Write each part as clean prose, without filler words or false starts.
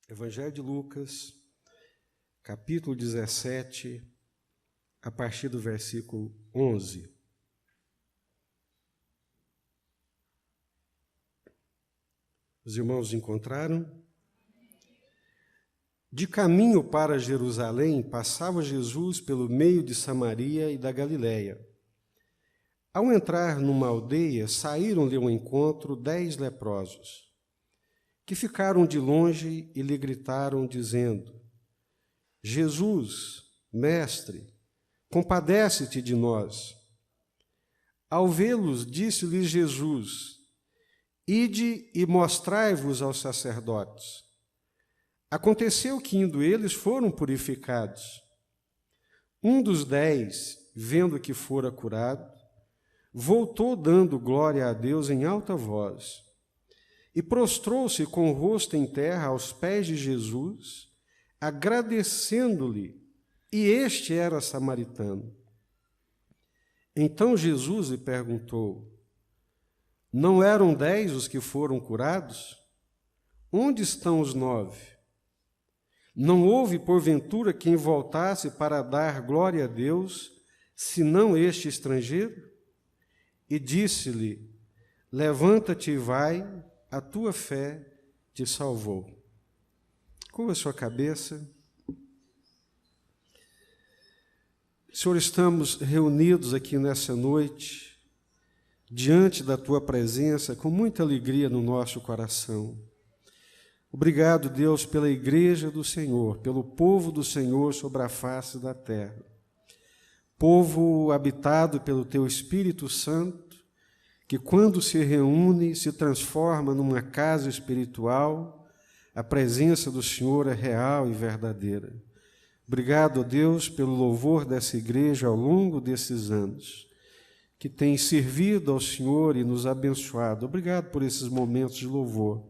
Evangelho de Lucas, capítulo 17, a partir do versículo 11. Os irmãos encontraram? De caminho para Jerusalém, passava Jesus pelo meio de Samaria e da Galiléia. Ao entrar numa aldeia, saíram-lhe ao encontro 10 leprosos, que ficaram de longe e lhe gritaram, dizendo: Jesus, mestre, compadece-te de nós. Ao vê-los, disse-lhes Jesus: Ide e mostrai-vos aos sacerdotes. Aconteceu que, indo eles, foram purificados. Um dos 10, vendo que fora curado, voltou dando glória a Deus em alta voz, e prostrou-se com o rosto em terra aos pés de Jesus, agradecendo-lhe, e este era samaritano. Então Jesus lhe perguntou: Não eram 10 os que foram curados? Onde estão os 9? Não houve, porventura, quem voltasse para dar glória a Deus, senão este estrangeiro? E disse-lhe: Levanta-te e vai, a tua fé te salvou. Curva a sua cabeça. Senhor, estamos reunidos aqui nessa noite, diante da tua presença, com muita alegria no nosso coração. Obrigado, Deus, pela igreja do Senhor, pelo povo do Senhor sobre a face da terra. Povo habitado pelo teu Espírito Santo, que quando se reúne, se transforma numa casa espiritual. A presença do Senhor é real e verdadeira. Obrigado, Deus, pelo louvor dessa igreja ao longo desses anos, que tem servido ao Senhor e nos abençoado. Obrigado por esses momentos de louvor.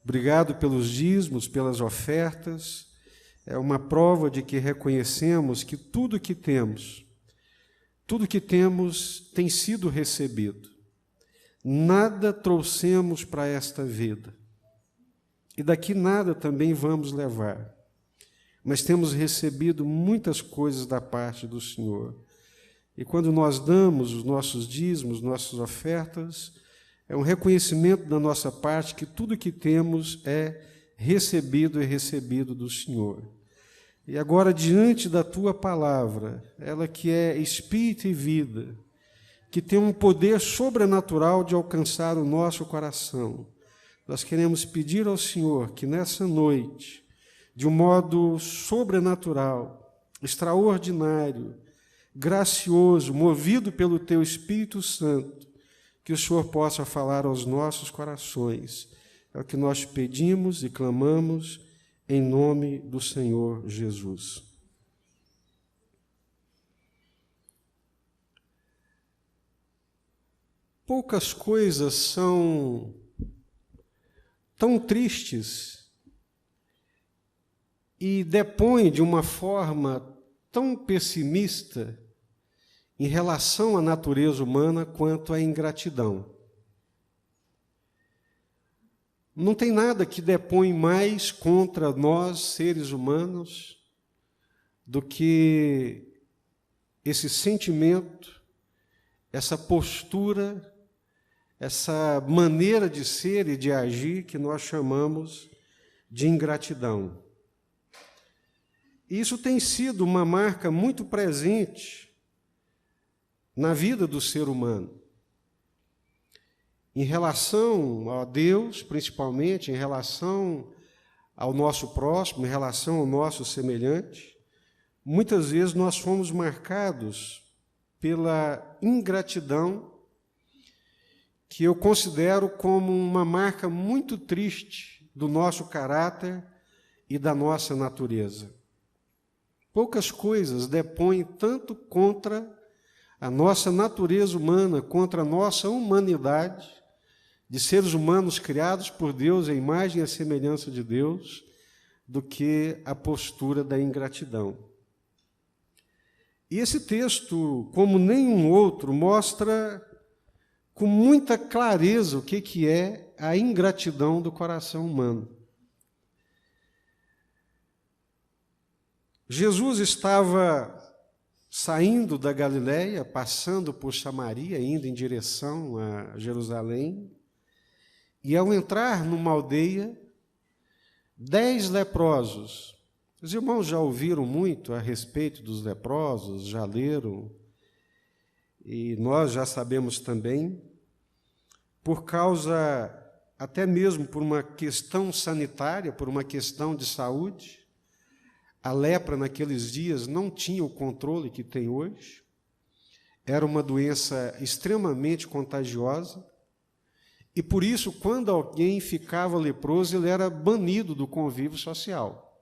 Obrigado pelos dízimos, pelas ofertas. É uma prova de que reconhecemos que tudo que temos tem sido recebido. Nada trouxemos para esta vida, e daqui nada também vamos levar, mas temos recebido muitas coisas da parte do Senhor. E quando nós damos os nossos dízimos, nossas ofertas, é um reconhecimento da nossa parte que tudo que temos é recebido e recebido do Senhor. E agora, diante da tua palavra, ela que é espírito e vida, que tem um poder sobrenatural de alcançar o nosso coração, nós queremos pedir ao Senhor que nessa noite, de um modo sobrenatural, extraordinário, gracioso, movido pelo teu Espírito Santo, que o Senhor possa falar aos nossos corações. É o que nós pedimos e clamamos em nome do Senhor Jesus. Poucas coisas são tão tristes e depõem de uma forma tão pessimista em relação à natureza humana quanto a ingratidão. Não tem nada que depõe mais contra nós, seres humanos, do que esse sentimento, essa postura, essa maneira de ser e de agir que nós chamamos de ingratidão. Isso tem sido uma marca muito presente na vida do ser humano. Em relação a Deus, principalmente, em relação ao nosso próximo, em relação ao nosso semelhante, muitas vezes nós fomos marcados pela ingratidão, que eu considero como uma marca muito triste do nosso caráter e da nossa natureza. Poucas coisas depõem tanto contra a nossa natureza humana, contra a nossa humanidade, de seres humanos criados por Deus, à imagem e à semelhança de Deus, do que a postura da ingratidão. E esse texto, como nenhum outro, mostra com muita clareza o que é a ingratidão do coração humano. Jesus estava saindo da Galileia, passando por Samaria, indo em direção a Jerusalém, e ao entrar numa aldeia, 10 leprosos. Os irmãos já ouviram muito a respeito dos leprosos, já leram, e nós já sabemos também, por causa, até mesmo por uma questão sanitária, por uma questão de saúde, a lepra naqueles dias não tinha o controle que tem hoje, era uma doença extremamente contagiosa, e por isso, quando alguém ficava leproso, ele era banido do convívio social.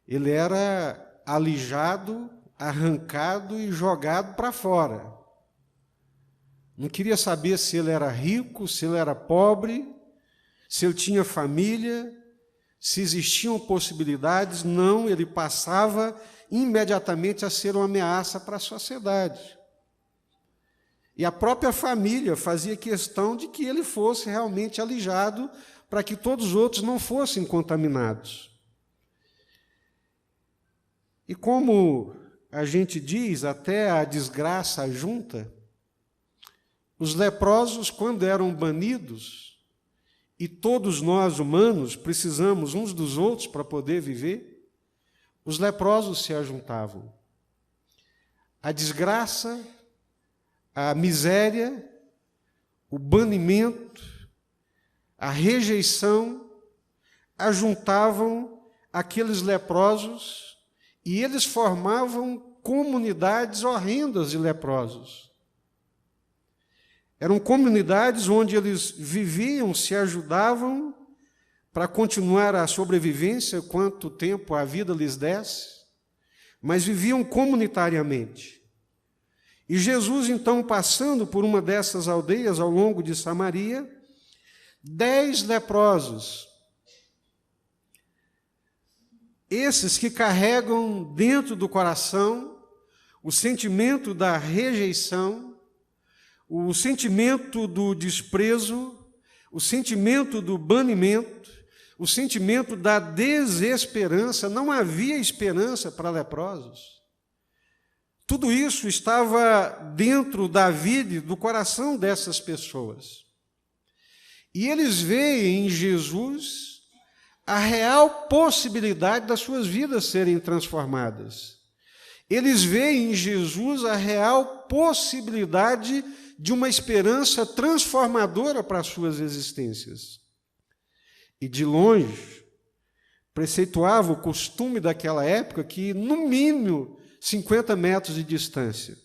Ele era alijado, arrancado e jogado para fora. Não queria saber se ele era rico, se ele era pobre, se ele tinha família, se existiam possibilidades. Não, ele passava imediatamente a ser uma ameaça para a sociedade. E a própria família fazia questão de que ele fosse realmente alijado para que todos os outros não fossem contaminados. E como a gente diz, até a desgraça junta, os leprosos, quando eram banidos, e todos nós humanos precisamos uns dos outros para poder viver, os leprosos se ajuntavam. A desgraça, a miséria, o banimento, a rejeição, ajuntavam aqueles leprosos e eles formavam comunidades horrendas de leprosos. Eram comunidades onde eles viviam, se ajudavam para continuar a sobrevivência, quanto tempo a vida lhes desse, mas viviam comunitariamente. E Jesus, então, passando por uma dessas aldeias ao longo de Samaria, 10 leprosos, esses que carregam dentro do coração o sentimento da rejeição, o sentimento do desprezo, o sentimento do banimento, o sentimento da desesperança. Não havia esperança para leprosos. Tudo isso estava dentro da vida e do coração dessas pessoas. E eles veem em Jesus a real possibilidade das suas vidas serem transformadas. Eles veem em Jesus a real possibilidade de uma esperança transformadora para as suas existências. E de longe, preceituava o costume daquela época que, no mínimo, 50 metros de distância.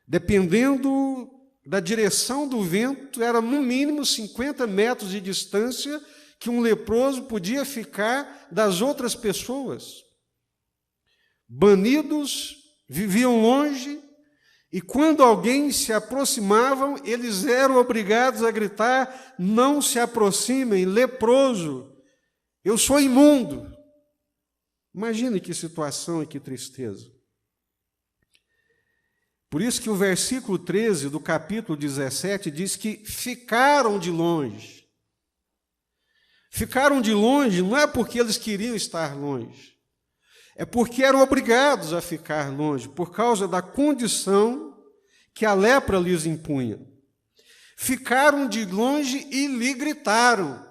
Dependendo da direção do vento, era no mínimo 50 metros de distância que um leproso podia ficar das outras pessoas. Banidos, viviam longe, e quando alguém se aproximavam, eles eram obrigados a gritar: não se aproximem, leproso, eu sou imundo. Imagine que situação e que tristeza. Por isso que o versículo 13 do capítulo 17 diz que ficaram de longe. Ficaram de longe não é porque eles queriam estar longe, é porque eram obrigados a ficar longe, por causa da condição que a lepra lhes impunha. Ficaram de longe e lhe gritaram.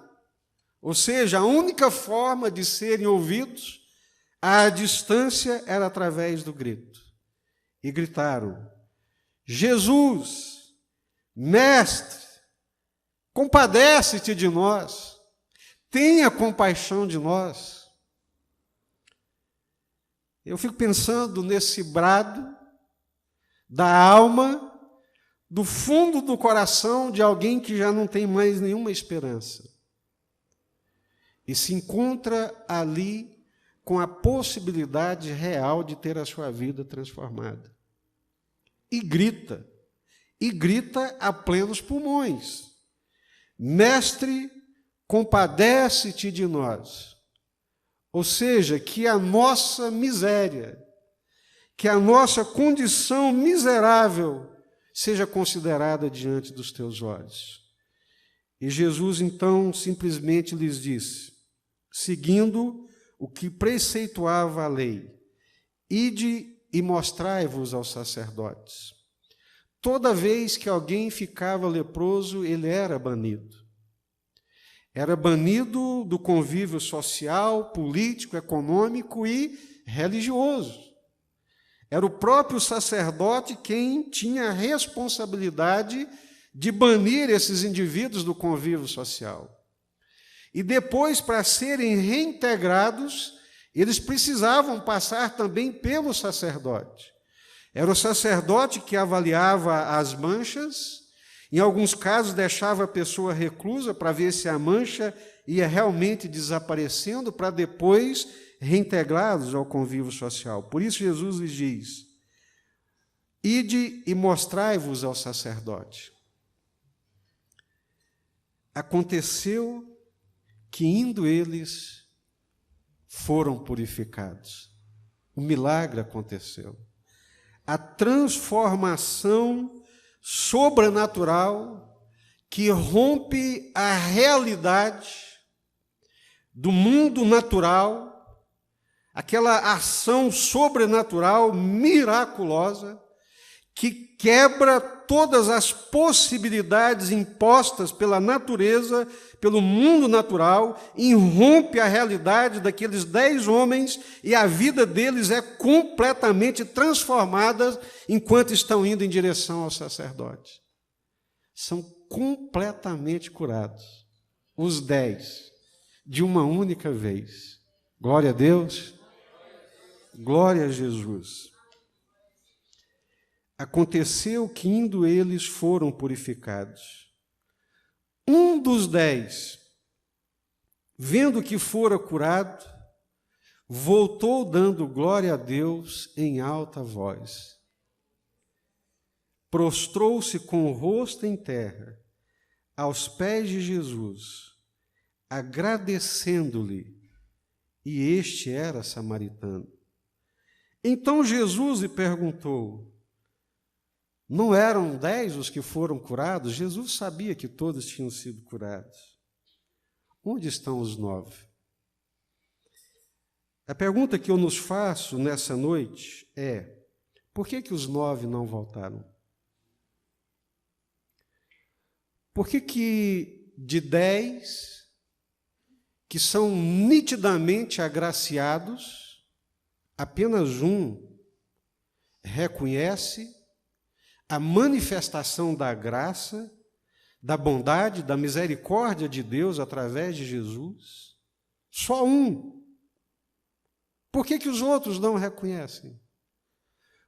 Ou seja, a única forma de serem ouvidos à distância era através do grito. E gritaram: Jesus, Mestre, compadece-te de nós, tenha compaixão de nós. Eu fico pensando nesse brado da alma, do fundo do coração de alguém que já não tem mais nenhuma esperança. E se encontra ali com a possibilidade real de ter a sua vida transformada. E grita a plenos pulmões: Mestre, compadece-te de nós. Ou seja, que a nossa miséria, que a nossa condição miserável seja considerada diante dos teus olhos. E Jesus, então, simplesmente lhes disse, seguindo o que preceituava a lei: ide e mostrai-vos aos sacerdotes. Toda vez que alguém ficava leproso, ele era banido. Era banido do convívio social, político, econômico e religioso. Era o próprio sacerdote quem tinha a responsabilidade de banir esses indivíduos do convívio social. E depois, para serem reintegrados, eles precisavam passar também pelo sacerdote. Era o sacerdote que avaliava as manchas, em alguns casos deixava a pessoa reclusa para ver se a mancha ia realmente desaparecendo, para depois reintegrá-los ao convívio social. Por isso Jesus lhes diz: ide e mostrai-vos ao sacerdote. Aconteceu que, indo eles, foram purificados. O milagre aconteceu. A transformação sobrenatural que rompe a realidade do mundo natural, aquela ação sobrenatural, miraculosa, que quebra todas as possibilidades impostas pela natureza, pelo mundo natural, irrompe a realidade daqueles 10 homens e a vida deles é completamente transformada enquanto estão indo em direção ao sacerdote. São completamente curados, os 10, de uma única vez. Glória a Deus, glória a Jesus. Aconteceu que, indo eles, foram purificados. Um dos 10, vendo que fora curado, voltou dando glória a Deus em alta voz. Prostrou-se com o rosto em terra, aos pés de Jesus, agradecendo-lhe, e este era samaritano. Então Jesus lhe perguntou: não eram 10 os que foram curados? Jesus sabia que todos tinham sido curados. Onde estão os 9? A pergunta que eu nos faço nessa noite é: por que os 9 não voltaram? Por que de 10 que são nitidamente agraciados, apenas um reconhece a manifestação da graça, da bondade, da misericórdia de Deus através de Jesus? Só um. Por que os outros não reconhecem?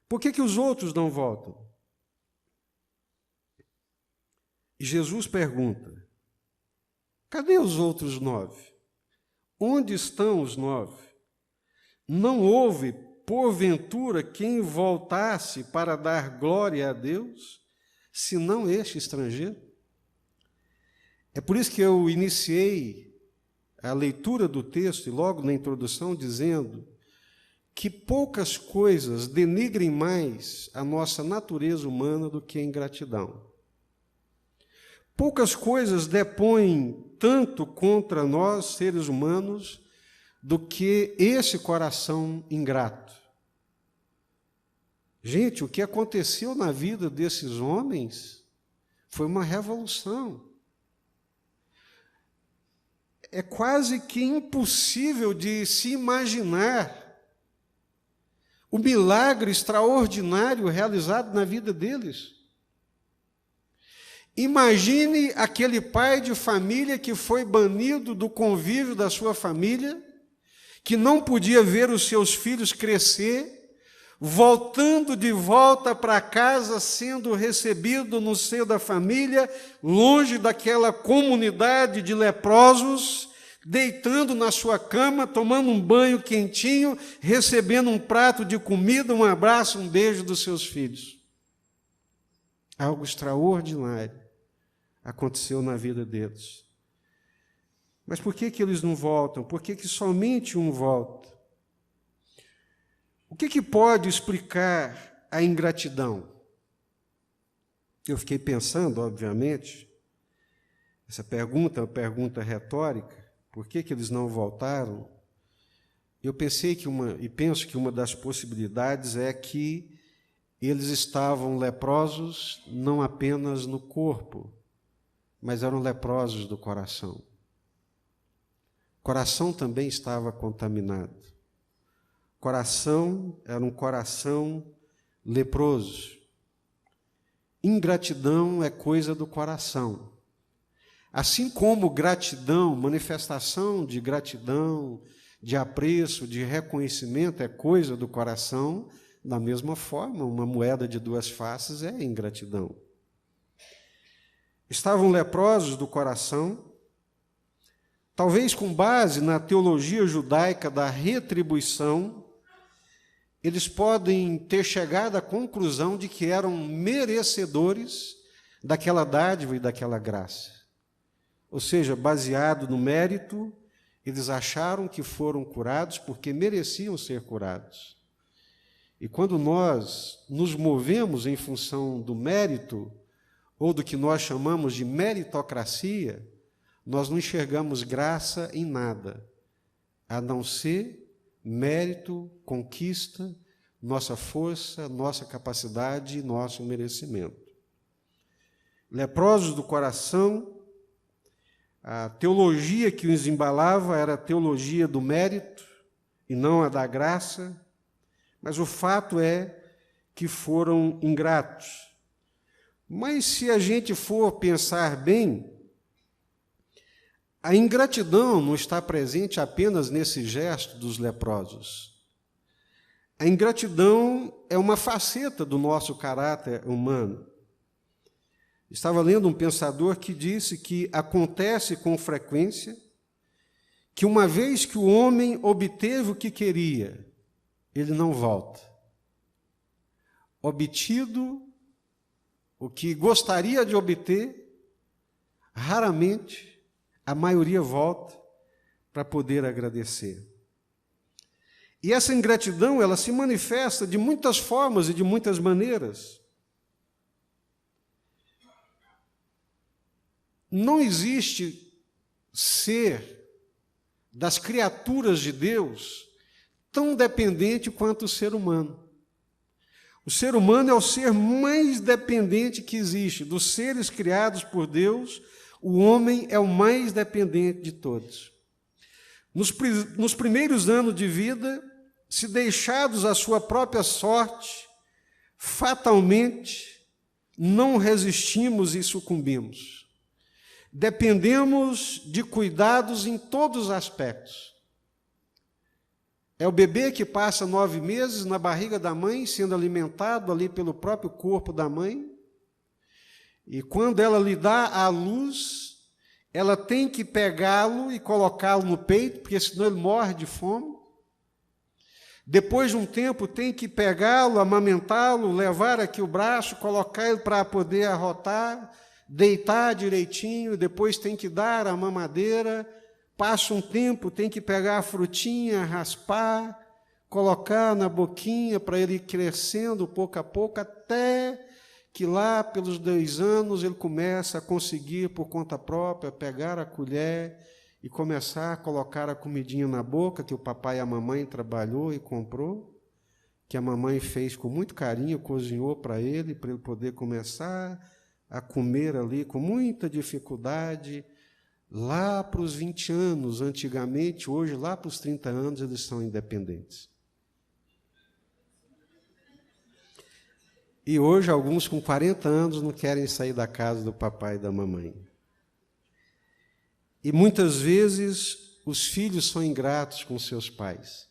Por que os outros não voltam? E Jesus pergunta: cadê os outros 9? Onde estão os 9? Não houve, porventura, quem voltasse para dar glória a Deus, senão este estrangeiro? É por isso que eu iniciei a leitura do texto, e logo na introdução, dizendo que poucas coisas denigrem mais a nossa natureza humana do que a ingratidão. Poucas coisas depõem tanto contra nós, seres humanos, do que esse coração ingrato. Gente, o que aconteceu na vida desses homens foi uma revolução. É quase que impossível de se imaginar o milagre extraordinário realizado na vida deles. Imagine aquele pai de família que foi banido do convívio da sua família, que não podia ver os seus filhos crescer, voltando de volta para casa, sendo recebido no seio da família, longe daquela comunidade de leprosos, deitando na sua cama, tomando um banho quentinho, recebendo um prato de comida, um abraço, um beijo dos seus filhos. Algo extraordinário aconteceu na vida deles. Mas por que eles não voltam? Por que somente um volta? O que pode explicar a ingratidão? Eu fiquei pensando, obviamente, essa pergunta é uma pergunta retórica, por que eles não voltaram? eu penso que uma das possibilidades é que eles estavam leprosos não apenas no corpo, mas eram leprosos do coração. O coração também estava contaminado. O coração era um coração leproso. Ingratidão é coisa do coração. Assim como gratidão, manifestação de gratidão, de apreço, de reconhecimento é coisa do coração, da mesma forma, uma moeda de duas faces é ingratidão. Estavam leprosos do coração, talvez com base na teologia judaica da retribuição, eles podem ter chegado à conclusão de que eram merecedores daquela dádiva e daquela graça. Ou seja, baseado no mérito, eles acharam que foram curados porque mereciam ser curados. E quando nós nos movemos em função do mérito, ou do que nós chamamos de meritocracia, nós não enxergamos graça em nada, a não ser mérito, conquista, nossa força, nossa capacidade e nosso merecimento. Leprosos do coração, a teologia que os embalava era a teologia do mérito e não a da graça, mas o fato é que foram ingratos. Mas se a gente for pensar bem, a ingratidão não está presente apenas nesse gesto dos leprosos. A ingratidão é uma faceta do nosso caráter humano. Estava lendo um pensador que disse que acontece com frequência que uma vez que o homem obteve o que queria, ele não volta. Obtido o que gostaria de obter, raramente a maioria volta para poder agradecer. E essa ingratidão, ela se manifesta de muitas formas e de muitas maneiras. Não existe ser das criaturas de Deus tão dependente quanto o ser humano. O ser humano é o ser mais dependente que existe. Dos seres criados por Deus, o homem é o mais dependente de todos. Nos primeiros anos de vida, se deixados à sua própria sorte, fatalmente não resistimos e sucumbimos. Dependemos de cuidados em todos os aspectos. É o bebê que passa 9 meses na barriga da mãe, sendo alimentado ali pelo próprio corpo da mãe, e quando ela lhe dá a luz, ela tem que pegá-lo e colocá-lo no peito, porque senão ele morre de fome. Depois de um tempo, tem que pegá-lo, amamentá-lo, levar aqui o braço, colocar ele para poder arrotar, deitar direitinho, depois tem que dar a mamadeira, passa um tempo, tem que pegar a frutinha, raspar, colocar na boquinha para ele ir crescendo pouco a pouco, até que lá pelos 2 anos ele começa a conseguir por conta própria pegar a colher e começar a colocar a comidinha na boca que o papai e a mamãe trabalhou e comprou, que a mamãe fez com muito carinho, cozinhou para ele poder começar a comer ali com muita dificuldade. Lá para os 20 anos, antigamente, hoje, lá para os 30 anos, eles são independentes. E hoje, alguns com 40 anos não querem sair da casa do papai e da mamãe. E muitas vezes os filhos são ingratos com seus pais.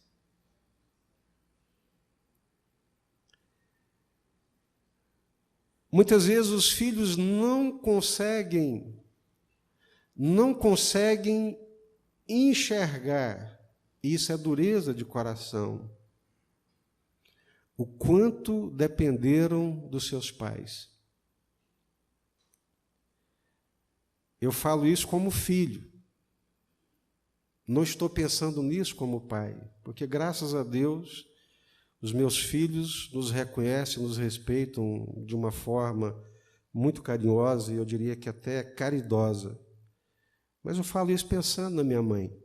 Muitas vezes os filhos não conseguem enxergar, e isso é dureza de coração, o quanto dependeram dos seus pais. Eu falo isso como filho. Não estou pensando nisso como pai, porque, graças a Deus, os meus filhos nos reconhecem, nos respeitam de uma forma muito carinhosa e eu diria que até caridosa. Mas eu falo isso pensando na minha mãe.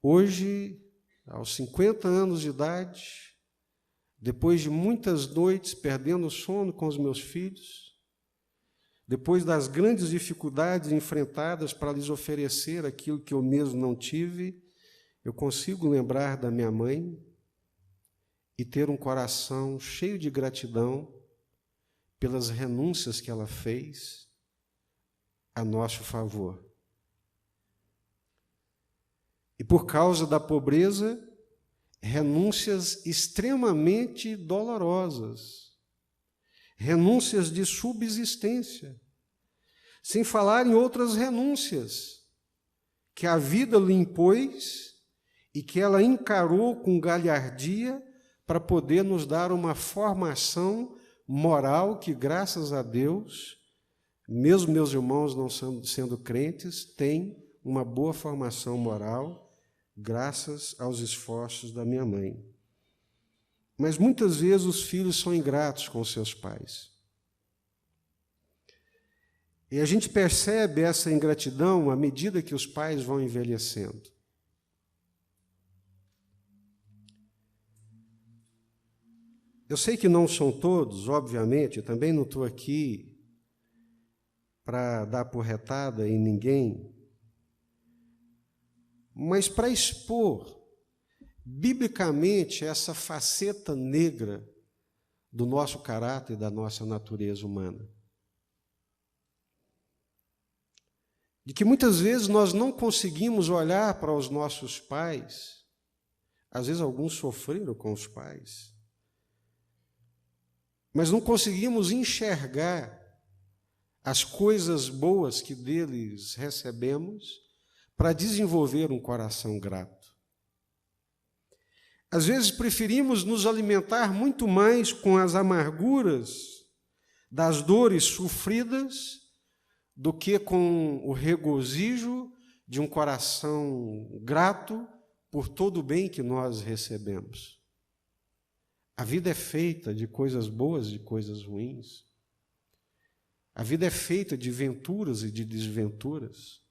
Hoje, aos 50 anos de idade, depois de muitas noites perdendo o sono com os meus filhos, depois das grandes dificuldades enfrentadas para lhes oferecer aquilo que eu mesmo não tive, eu consigo lembrar da minha mãe e ter um coração cheio de gratidão pelas renúncias que ela fez a nosso favor. E por causa da pobreza, renúncias extremamente dolorosas, renúncias de subsistência, sem falar em outras renúncias que a vida lhe impôs e que ela encarou com galhardia para poder nos dar uma formação moral que, graças a Deus, mesmo meus irmãos não sendo crentes, têm uma boa formação moral, graças aos esforços da minha mãe. Mas muitas vezes os filhos são ingratos com seus pais. E a gente percebe essa ingratidão à medida que os pais vão envelhecendo. Eu sei que não são todos, obviamente, eu também não estou aqui para dar porretada em ninguém, mas para expor biblicamente essa faceta negra do nosso caráter e da nossa natureza humana. De que muitas vezes nós não conseguimos olhar para os nossos pais, às vezes alguns sofreram com os pais, mas não conseguimos enxergar as coisas boas que deles recebemos para desenvolver um coração grato. Às vezes preferimos nos alimentar muito mais com as amarguras das dores sofridas do que com o regozijo de um coração grato por todo o bem que nós recebemos. A vida é feita de coisas boas e de coisas ruins. A vida é feita de venturas e de desventuras.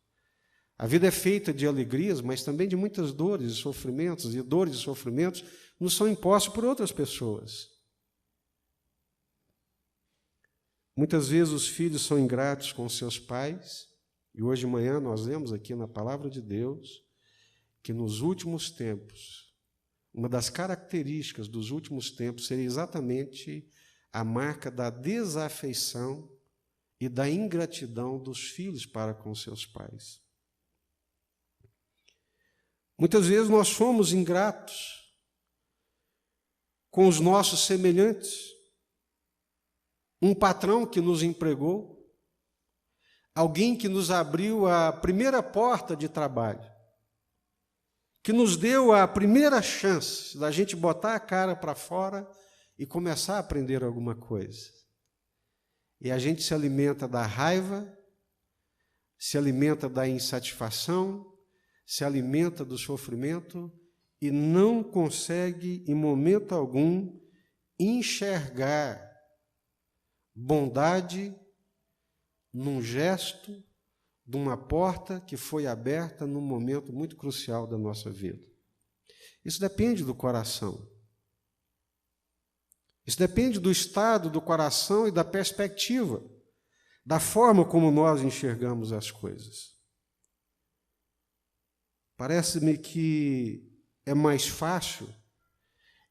A vida é feita de alegrias, mas também de muitas dores e sofrimentos, e dores e sofrimentos nos são impostos por outras pessoas. Muitas vezes os filhos são ingratos com seus pais, e hoje de manhã nós lemos aqui na Palavra de Deus que nos últimos tempos, uma das características dos últimos tempos seria exatamente a marca da desafeição e da ingratidão dos filhos para com seus pais. Muitas vezes nós somos ingratos com os nossos semelhantes. Um patrão que nos empregou, alguém que nos abriu a primeira porta de trabalho, que nos deu a primeira chance da gente botar a cara para fora e começar a aprender alguma coisa. E a gente se alimenta da raiva, se alimenta da insatisfação, se alimenta do sofrimento e não consegue, em momento algum, enxergar bondade num gesto de uma porta que foi aberta num momento muito crucial da nossa vida. Isso depende do coração. Isso depende do estado do coração e da perspectiva, da forma como nós enxergamos as coisas. Parece-me que é mais fácil,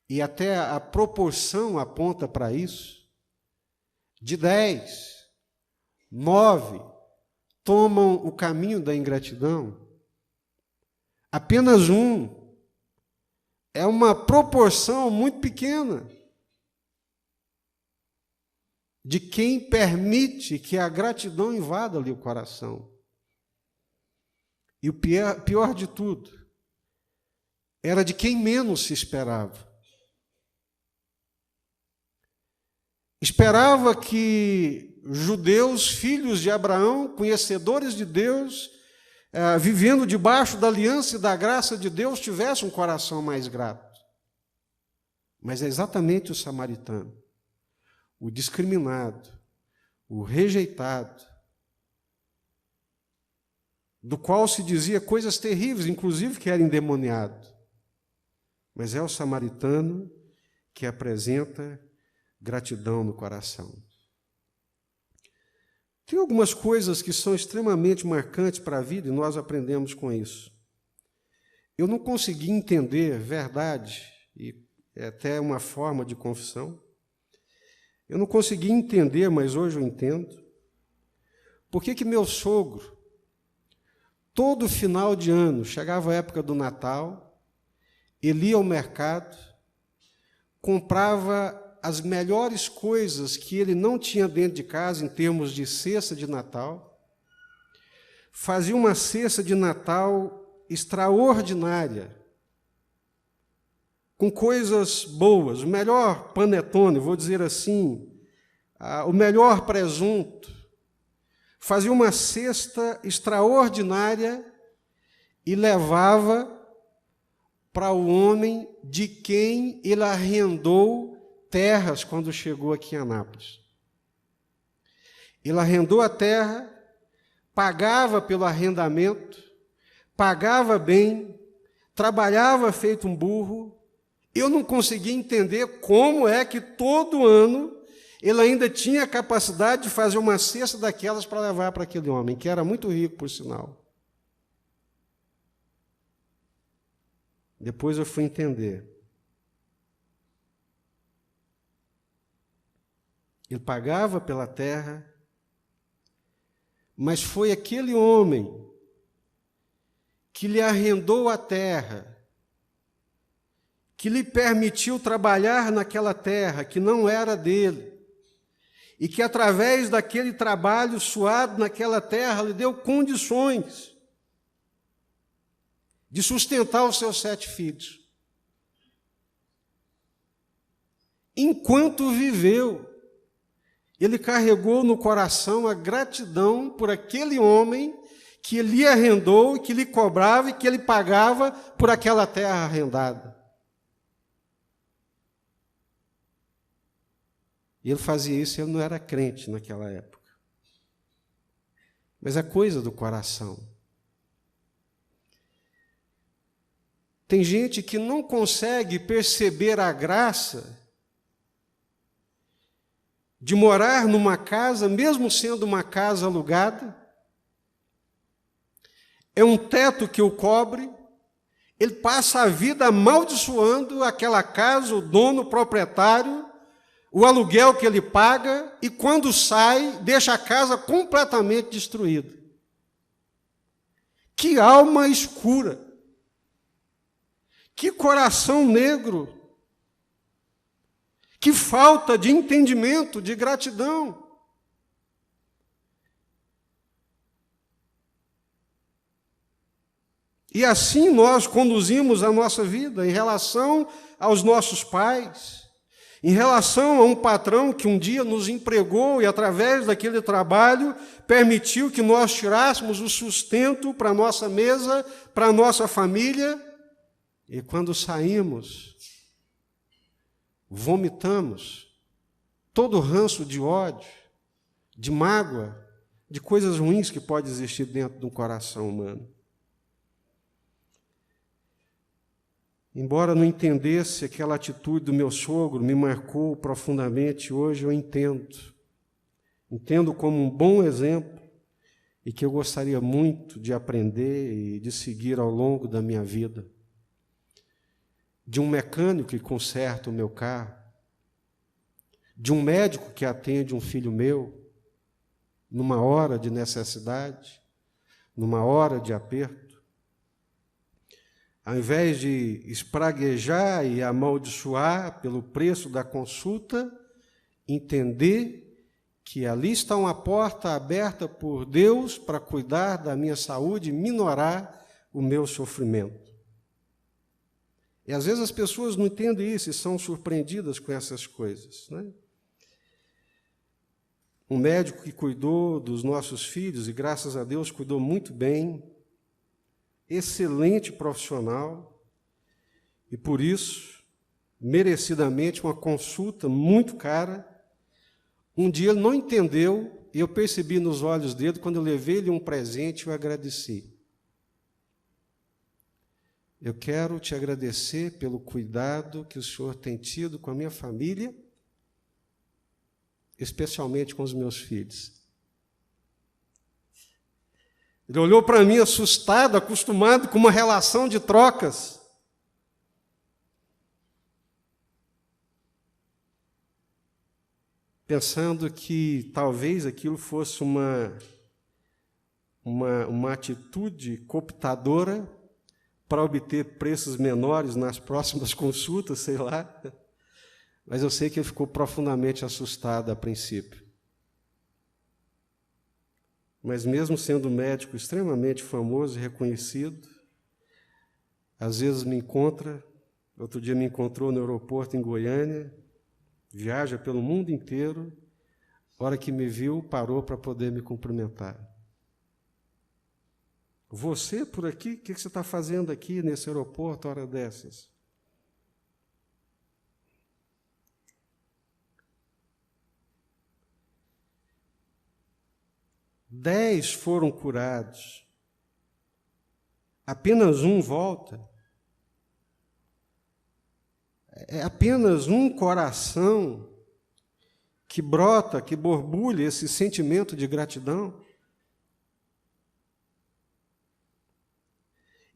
e até a proporção aponta para isso, de 10, 9 tomam o caminho da ingratidão. Apenas 1 é uma proporção muito pequena de quem permite que a gratidão invada ali o coração. E o pior de tudo, era de quem menos se esperava. Esperava que judeus, filhos de Abraão, conhecedores de Deus, vivendo debaixo da aliança e da graça de Deus, tivessem um coração mais grato. Mas é exatamente o samaritano, o discriminado, o rejeitado, do qual se dizia coisas terríveis, inclusive que era endemoniado. Mas é o samaritano que apresenta gratidão no coração. Tem algumas coisas que são extremamente marcantes para a vida e nós aprendemos com isso. Eu não consegui entender verdade, e é até uma forma de confissão. Eu não consegui entender, mas hoje eu entendo. Por que meu sogro, todo final de ano, chegava a época do Natal, ele ia ao mercado, comprava as melhores coisas que ele não tinha dentro de casa, em termos de cesta de Natal, fazia uma cesta de Natal extraordinária, com coisas boas, o melhor panetone, vou dizer assim, o melhor presunto, fazia uma cesta extraordinária e levava para o homem de quem ele arrendou terras quando chegou aqui em Anápolis. Ele arrendou a terra, pagava pelo arrendamento, pagava bem, trabalhava feito um burro. Eu não conseguia entender como é que todo ano ele ainda tinha a capacidade de fazer uma cesta daquelas para levar para aquele homem, que era muito rico, por sinal. Depois eu fui entender. Ele pagava pela terra, mas foi aquele homem que lhe arrendou a terra, que lhe permitiu trabalhar naquela terra que não era dele, e que através daquele trabalho suado naquela terra lhe deu condições de sustentar os seus 7 filhos. Enquanto viveu, ele carregou no coração a gratidão por aquele homem que lhe arrendou, que lhe cobrava e que ele pagava por aquela terra arrendada. E ele fazia isso, ele não era crente naquela época. Mas é coisa do coração. Tem gente que não consegue perceber a graça de morar numa casa, mesmo sendo uma casa alugada. É um teto que o cobre, ele passa a vida amaldiçoando aquela casa, o dono, o proprietário, o aluguel que ele paga, e quando sai, deixa a casa completamente destruída. Que alma escura! Que coração negro! Que falta de entendimento, de gratidão! E assim nós conduzimos a nossa vida em relação aos nossos pais, em relação a um patrão que um dia nos empregou e, através daquele trabalho, permitiu que nós tirássemos o sustento para a nossa mesa, para a nossa família, e quando saímos, vomitamos todo o ranço de ódio, de mágoa, de coisas ruins que pode existir dentro de um coração humano. Embora não entendesse aquela atitude do meu sogro, me marcou profundamente, hoje eu entendo. Entendo como um bom exemplo e que eu gostaria muito de aprender e de seguir ao longo da minha vida. De um mecânico que conserta o meu carro, de um médico que atende um filho meu, numa hora de necessidade, numa hora de aperto. Ao invés de espraguejar e amaldiçoar pelo preço da consulta, entender que ali está uma porta aberta por Deus para cuidar da minha saúde e minorar o meu sofrimento. E às vezes as pessoas não entendem isso e são surpreendidas com essas coisas, né? Um médico que cuidou dos nossos filhos, e graças a Deus cuidou muito bem, excelente profissional, e por isso, merecidamente, uma consulta muito cara. Um dia ele não entendeu, e eu percebi nos olhos dele, quando eu levei-lhe um presente, eu agradeci. eu quero te agradecer pelo cuidado que o Senhor tem tido com a minha família, especialmente com os meus filhos. Ele olhou para mim assustado, acostumado com uma relação de trocas. Pensando que talvez aquilo fosse uma atitude cooptadora para obter preços menores nas próximas consultas, sei lá. Mas eu sei que ele ficou profundamente assustado a princípio. Mas mesmo sendo um médico extremamente famoso e reconhecido, às vezes me encontra, outro dia me encontrou no aeroporto em Goiânia, viaja pelo mundo inteiro, a hora que me viu, parou para poder me cumprimentar. Você por aqui? O que você está fazendo aqui nesse aeroporto, hora dessas? Dez foram curados. Apenas um volta. É apenas um coração que brota, que borbulha esse sentimento de gratidão.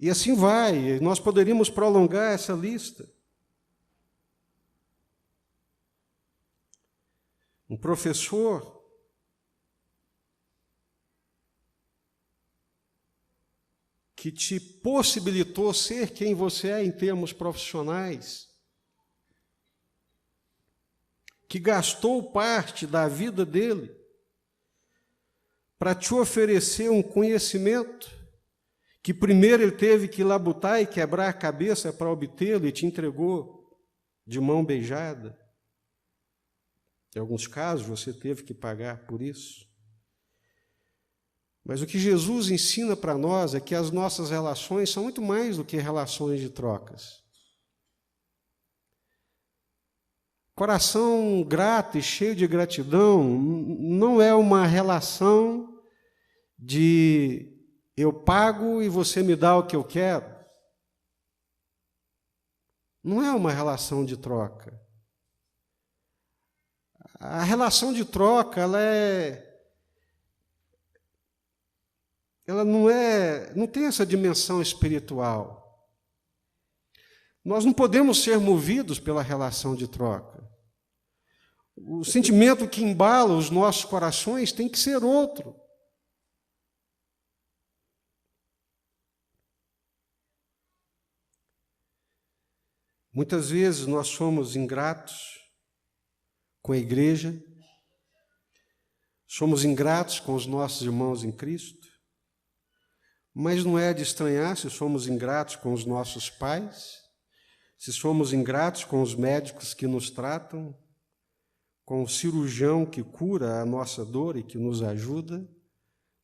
E assim vai, nós poderíamos prolongar essa lista. Um professor que te possibilitou ser quem você é em termos profissionais, que gastou parte da vida dele para te oferecer um conhecimento que primeiro ele teve que labutar e quebrar a cabeça para obtê-lo e te entregou de mão beijada. Em alguns casos você teve que pagar por isso. Mas o que Jesus ensina para nós é que as nossas relações são muito mais do que relações de trocas. Coração grato e cheio de gratidão não é uma relação de eu pago e você me dá o que eu quero. Não é uma relação de troca. A relação de troca, ela não tem essa dimensão espiritual. Nós não podemos ser movidos pela relação de troca. O sentimento que embala os nossos corações tem que ser outro. Muitas vezes nós somos ingratos com a igreja, somos ingratos com os nossos irmãos em Cristo, mas não é de estranhar se somos ingratos com os nossos pais, se somos ingratos com os médicos que nos tratam, com o cirurgião que cura a nossa dor e que nos ajuda.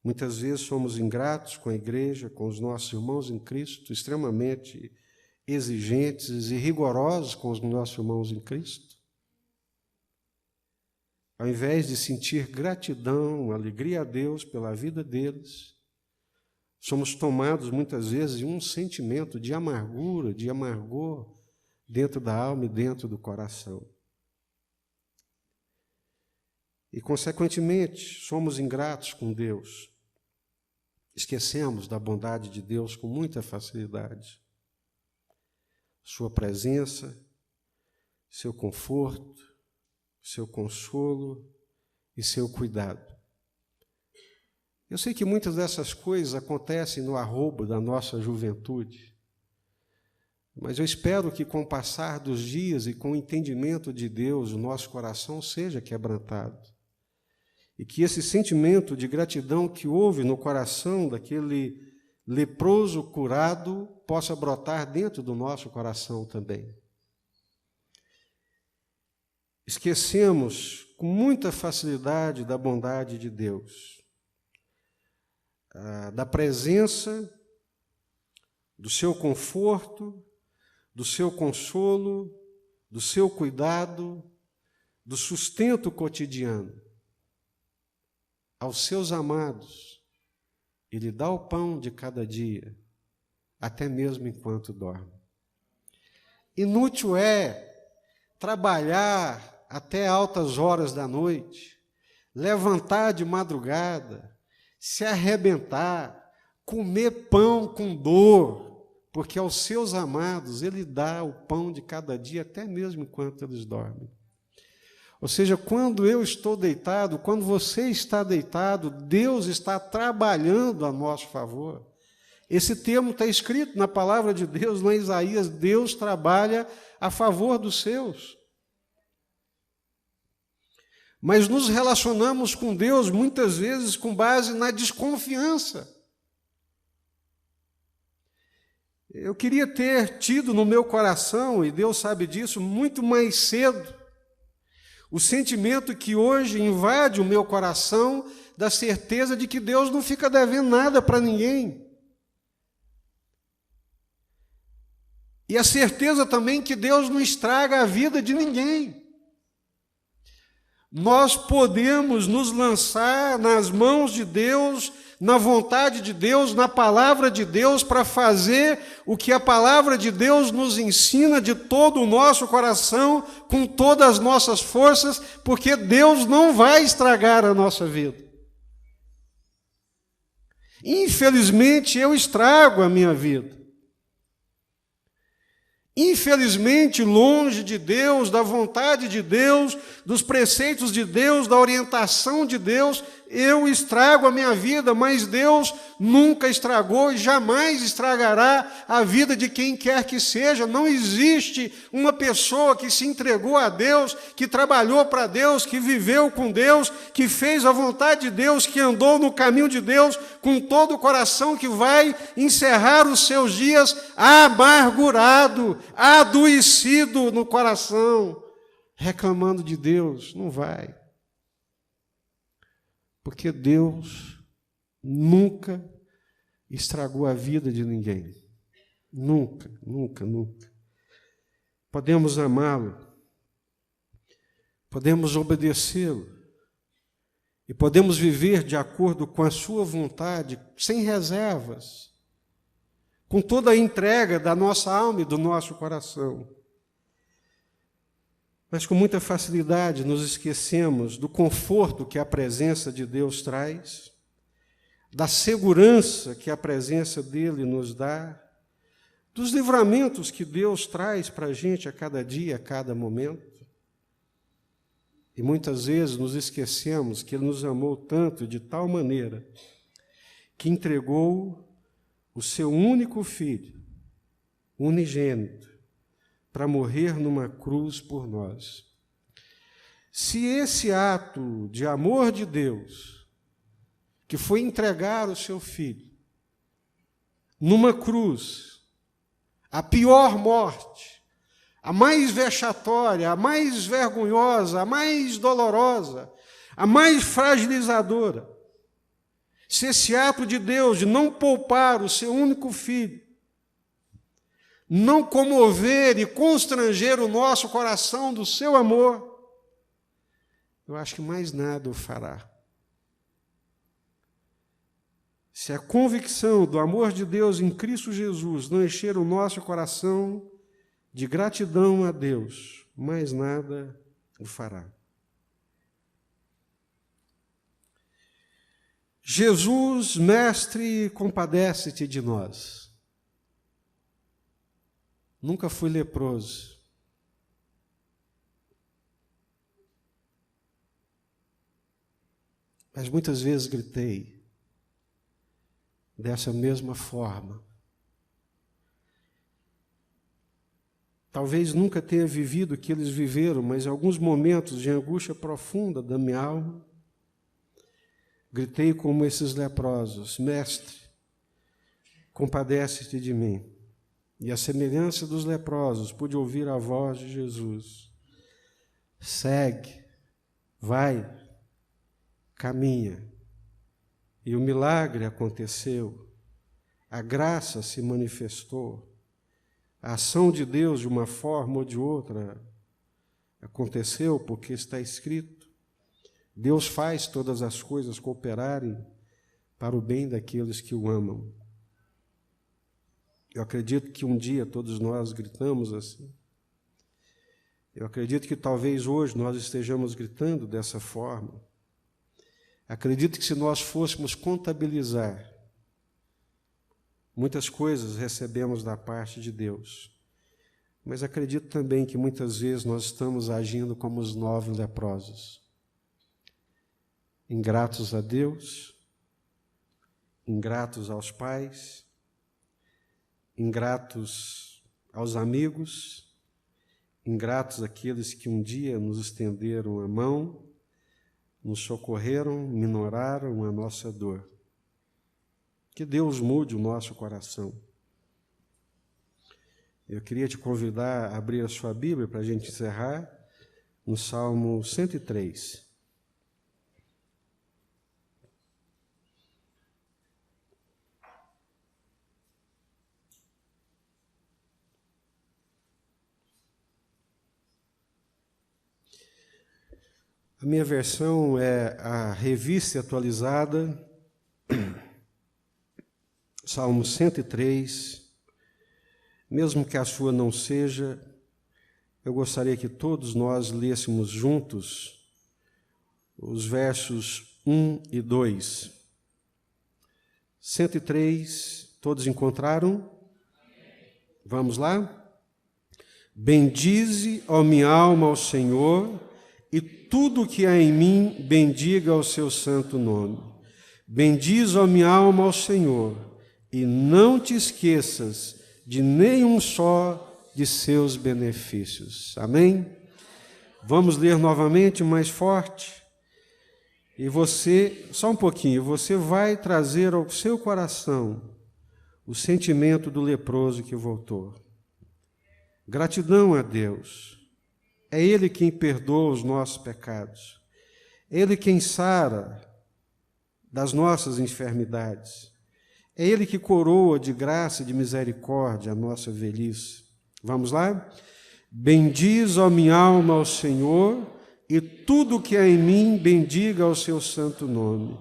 Muitas vezes somos ingratos com a igreja, com os nossos irmãos em Cristo, extremamente exigentes e rigorosos com os nossos irmãos em Cristo. Ao invés de sentir gratidão, alegria a Deus pela vida deles, somos tomados muitas vezes de um sentimento de amargura, de amargor dentro da alma e dentro do coração. E, consequentemente, somos ingratos com Deus. Esquecemos da bondade de Deus com muita facilidade. Sua presença, seu conforto, seu consolo e seu cuidado. Eu sei que muitas dessas coisas acontecem no arrobo da nossa juventude, mas eu espero que com o passar dos dias e com o entendimento de Deus, o nosso coração seja quebrantado. E que esse sentimento de gratidão que houve no coração daquele leproso curado possa brotar dentro do nosso coração também. Esquecemos com muita facilidade da bondade de Deus, da presença, do seu conforto, do seu consolo, do seu cuidado, do sustento cotidiano. Aos seus amados, Ele dá o pão de cada dia. até mesmo enquanto dorme. Inútil é trabalhar até altas horas da noite, levantar de madrugada, se arrebentar, comer pão com dor, porque aos seus amados ele dá o pão de cada dia, até mesmo enquanto eles dormem. Ou seja, quando eu estou deitado, quando você está deitado, Deus está trabalhando a nosso favor. Esse termo está escrito na palavra de Deus, lá em Isaías: Deus trabalha a favor dos seus. Mas nos relacionamos com Deus muitas vezes com base na desconfiança. Eu queria ter tido no meu coração, e Deus sabe disso, muito mais cedo, o sentimento que hoje invade o meu coração da certeza de que Deus não fica devendo nada para ninguém. E a certeza também que Deus não estraga a vida de ninguém. Nós podemos nos lançar nas mãos de Deus, na vontade de Deus, na palavra de Deus, para fazer o que a palavra de Deus nos ensina de todo o nosso coração, com todas as nossas forças, porque Deus não vai estragar a nossa vida. Infelizmente, eu estrago a minha vida. Infelizmente, longe de Deus, da vontade de Deus, dos preceitos de Deus, da orientação de Deus, eu estrago a minha vida, mas Deus nunca estragou e jamais estragará a vida de quem quer que seja. Não existe uma pessoa que se entregou a Deus, que trabalhou para Deus, que viveu com Deus, que fez a vontade de Deus, que andou no caminho de Deus com todo o coração, que vai encerrar os seus dias amargurado, adoecido no coração, reclamando de Deus. Não vai. Porque Deus nunca estragou a vida de ninguém. Nunca, nunca, nunca. Podemos amá-lo, podemos obedecê-lo, e podemos viver de acordo com a sua vontade, sem reservas, com toda a entrega da nossa alma e do nosso coração. Mas com muita facilidade nos esquecemos do conforto que a presença de Deus traz, da segurança que a presença dele nos dá, dos livramentos que Deus traz para a gente a cada dia, a cada momento. E muitas vezes nos esquecemos que ele nos amou tanto, de tal maneira, que entregou o seu único filho, unigênito, para morrer numa cruz por nós. Se esse ato de amor de Deus, que foi entregar o seu filho numa cruz, a pior morte, a mais vexatória, a mais vergonhosa, a mais dolorosa, a mais fragilizadora, se esse ato de Deus de não poupar o seu único filho, não comover e constranger o nosso coração do seu amor, eu acho que mais nada o fará. Se a convicção do amor de Deus em Cristo Jesus não encher o nosso coração de gratidão a Deus, mais nada o fará. Jesus, mestre, compadece-te de nós. Nunca fui leproso. Mas muitas vezes gritei dessa mesma forma. Talvez nunca tenha vivido o que eles viveram, mas em alguns momentos de angústia profunda da minha alma, gritei como esses leprosos: Mestre, compadece-te de mim. E à semelhança dos leprosos, pude ouvir a voz de Jesus: segue, vai, caminha. E o milagre aconteceu, a graça se manifestou, a ação de Deus, de uma forma ou de outra, aconteceu, porque está escrito: Deus faz todas as coisas cooperarem para o bem daqueles que o amam. Eu acredito que um dia todos nós gritamos assim. Eu acredito que talvez hoje nós estejamos gritando dessa forma. Acredito que se nós fôssemos contabilizar, muitas coisas recebemos da parte de Deus. Mas acredito também que muitas vezes nós estamos agindo como os 9 leprosos. Ingratos a Deus, ingratos aos pais, ingratos aos amigos, ingratos àqueles que um dia nos estenderam a mão, nos socorreram, minoraram a nossa dor. Que Deus mude o nosso coração. Eu queria te convidar a abrir a sua Bíblia para a gente encerrar no Salmo 103. A minha versão é a Revista Atualizada, Salmo 103. Mesmo que a sua não seja, eu gostaria que todos nós lêssemos juntos os versos 1 e 2. 103, todos encontraram? Vamos lá? Bendize, ó minha alma, ao Senhor, e tudo o que há em mim, bendiga o seu santo nome. Bendize, ó minha alma, ao Senhor, e não te esqueças de nenhum só de seus benefícios. Amém? Vamos ler novamente, mais forte. E você, só um pouquinho, você vai trazer ao seu coração o sentimento do leproso que voltou. Gratidão a Deus. É Ele quem perdoa os nossos pecados. É Ele quem sara das nossas enfermidades. É Ele que coroa de graça e de misericórdia a nossa velhice. Vamos lá? Bendiz, ó minha alma, ao Senhor, e tudo que há em mim, bendiga o seu santo nome.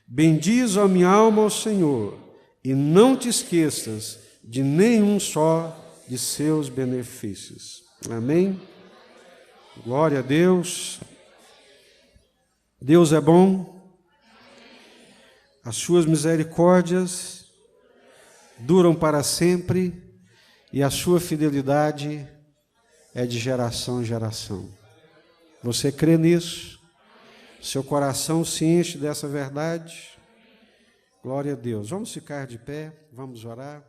Bendiz, ó minha alma, ao Senhor, e não te esqueças de nenhum só de seus benefícios. Amém? Glória a Deus. Deus é bom. As suas misericórdias duram para sempre e a sua fidelidade é de geração em geração. Você crê nisso? Seu coração se enche dessa verdade? Glória a Deus. Vamos ficar de pé, vamos orar.